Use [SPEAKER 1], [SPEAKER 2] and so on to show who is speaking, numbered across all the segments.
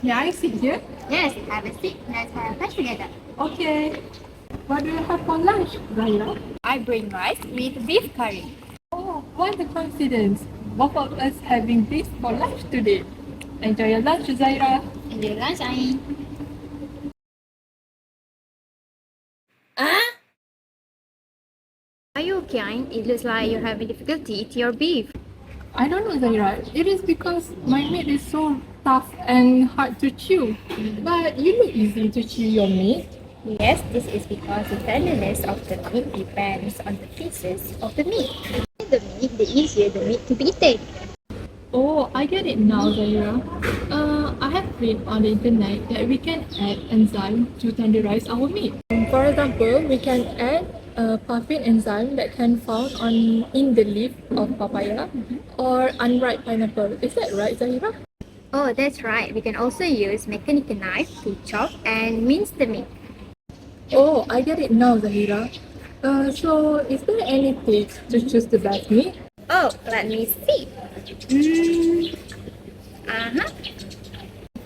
[SPEAKER 1] May I sit here?
[SPEAKER 2] Yes, have a seat. Let's have lunch together.
[SPEAKER 1] Okay. What do you have for lunch, Zahirah?
[SPEAKER 2] I bring rice with beef curry.
[SPEAKER 1] Oh, what a coincidence. Both of us having this for lunch today. Enjoy your lunch, Zahirah.
[SPEAKER 2] Enjoy lunch, Aien. Are you okay, Aien? It looks like you're having difficulty eating your beef.
[SPEAKER 1] I don't know, Zahirah. It is because my meat is so tough and hard to chew. But you look easy to chew your meat.
[SPEAKER 2] Yes, this is because the tenderness of the meat depends on the pieces of the meat. The meat, the easier the meat to be eaten.
[SPEAKER 1] Oh, I get it now, Zahirah. I have read on the internet that we can add enzyme to tenderize our meat. For example, we can add a puffin enzyme that can found in the leaf of papaya or unripe pineapple. Is that right, Zahirah?
[SPEAKER 2] Oh, that's right. We can also use mechanical knife to chop and mince the meat.
[SPEAKER 1] Oh, I get it now, Zahirah. So is there any tips to choose the best meat?
[SPEAKER 2] Oh, let me see.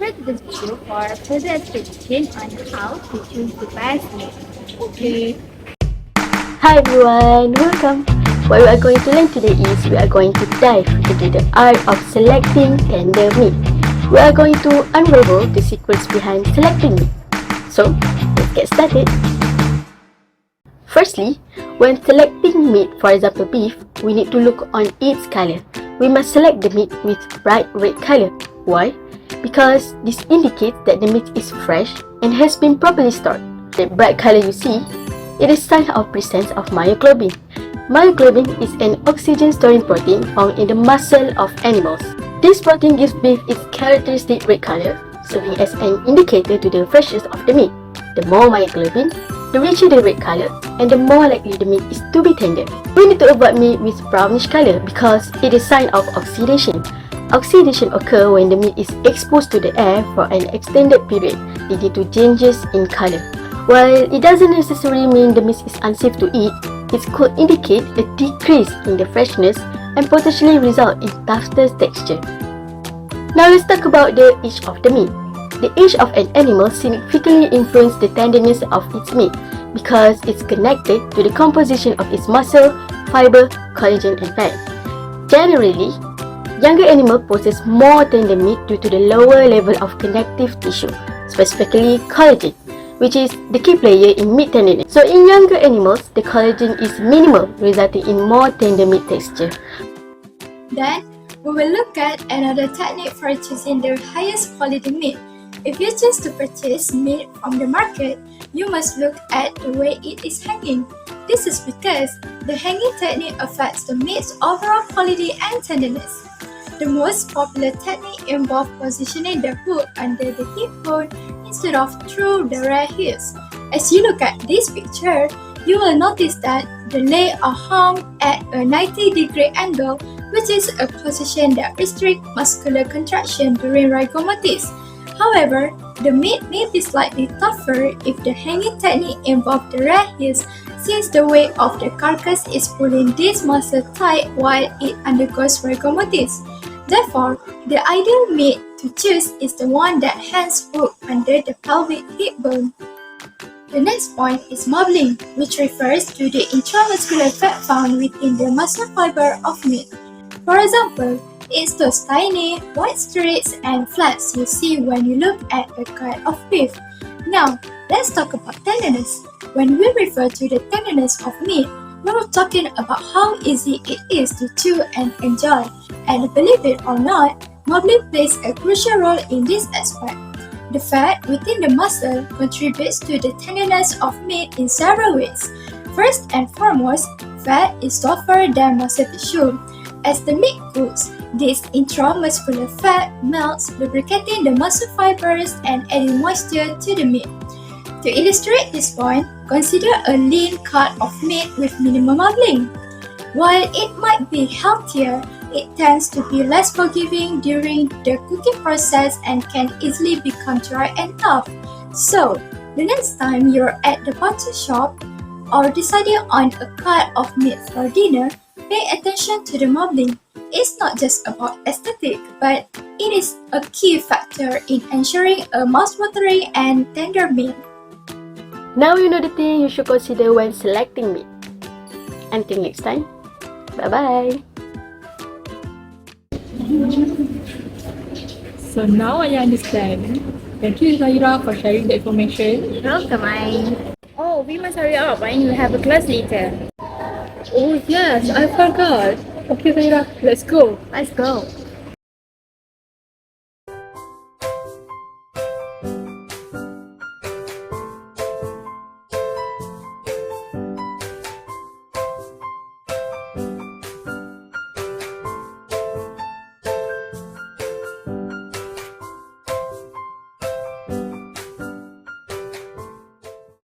[SPEAKER 2] Refer to this video for further explanation on how to choose the best meat.
[SPEAKER 1] Okay.
[SPEAKER 3] Hi everyone, welcome. What we are going to learn today is we are going to dive into the art of selecting tender meat. We are going to unravel the secrets behind selecting meat. So, let's get started. Firstly, when selecting meat, for example beef, we need to look on its color. We must select the meat with bright red color. Why? Because this indicates that the meat is fresh and has been properly stored. The bright color you see, it is sign of presence of myoglobin. Myoglobin is an oxygen-storing protein found in the muscle of animals. This protein gives beef its characteristic red color, serving as an indicator to the freshness of the meat. The more myoglobin, the richer the red color, and the more likely the meat is to be tender. We need to avoid meat with brownish color because it is sign of oxidation. Oxidation occurs when the meat is exposed to the air for an extended period, leading to changes in color. While it doesn't necessarily mean the meat is unsafe to eat, it could indicate a decrease in the freshness and potentially result in tougher texture. Now let's talk about the age of the meat. The age of an animal significantly influences the tenderness of its meat because it's connected to the composition of its muscle, fiber, collagen and fat. Generally, younger animals possess more tender meat due to the lower level of connective tissue, specifically collagen, which is the key player in meat tenderness. So in younger animals, the collagen is minimal, resulting in more tender meat texture.
[SPEAKER 4] Then, we will look at another technique for choosing the highest quality meat. If you choose to purchase meat from the market, you must look at the way it is hanging. This is because the hanging technique affects the meat's overall quality and tenderness. The most popular technique involves positioning the hook under the hip bone instead of through the rear hips. As you look at this picture, you will notice that the legs are hung at a 90-degree angle, which is a position that restricts muscular contraction during rigor mortis. However, the meat may be slightly tougher if the hanging technique involves the rear hips, since the weight of the carcass is pulling this muscle tight while it undergoes rigor mortis. Therefore, the ideal meat to choose is the one that hangs hooked under the pelvic hip bone. The next point is marbling, which refers to the intramuscular fat found within the muscle fiber of meat. For example, it's those tiny, white streaks and flaps you see when you look at a cut of beef. Now, let's talk about tenderness. When we refer to the tenderness of meat, we're talking about how easy it is to chew and enjoy. And believe it or not, marbling plays a crucial role in this aspect. The fat within the muscle contributes to the tenderness of meat in several ways. First and foremost, fat is softer than muscle tissue. As the meat cooks, this intramuscular fat melts, lubricating the muscle fibers and adding moisture to the meat. To illustrate this point, consider a lean cut of meat with minimal marbling. While it might be healthier, it tends to be less forgiving during the cooking process and can easily become dry and tough. So, the next time you're at the butcher shop or deciding on a cut of meat for dinner, pay attention to the marbling. It's not just about aesthetic, but it is a key factor in ensuring a mouth-watering and tender meat.
[SPEAKER 3] Now you know the thing you should consider when selecting meat. Until next time, bye-bye.
[SPEAKER 1] So now I understand. Thank you, Zahirah, for sharing the information.
[SPEAKER 2] Welcome, Aien. Oh, we must hurry up. Aien will have a class later.
[SPEAKER 1] Oh yes, I forgot. Okay, Zahirah, let's go.
[SPEAKER 2] Let's go.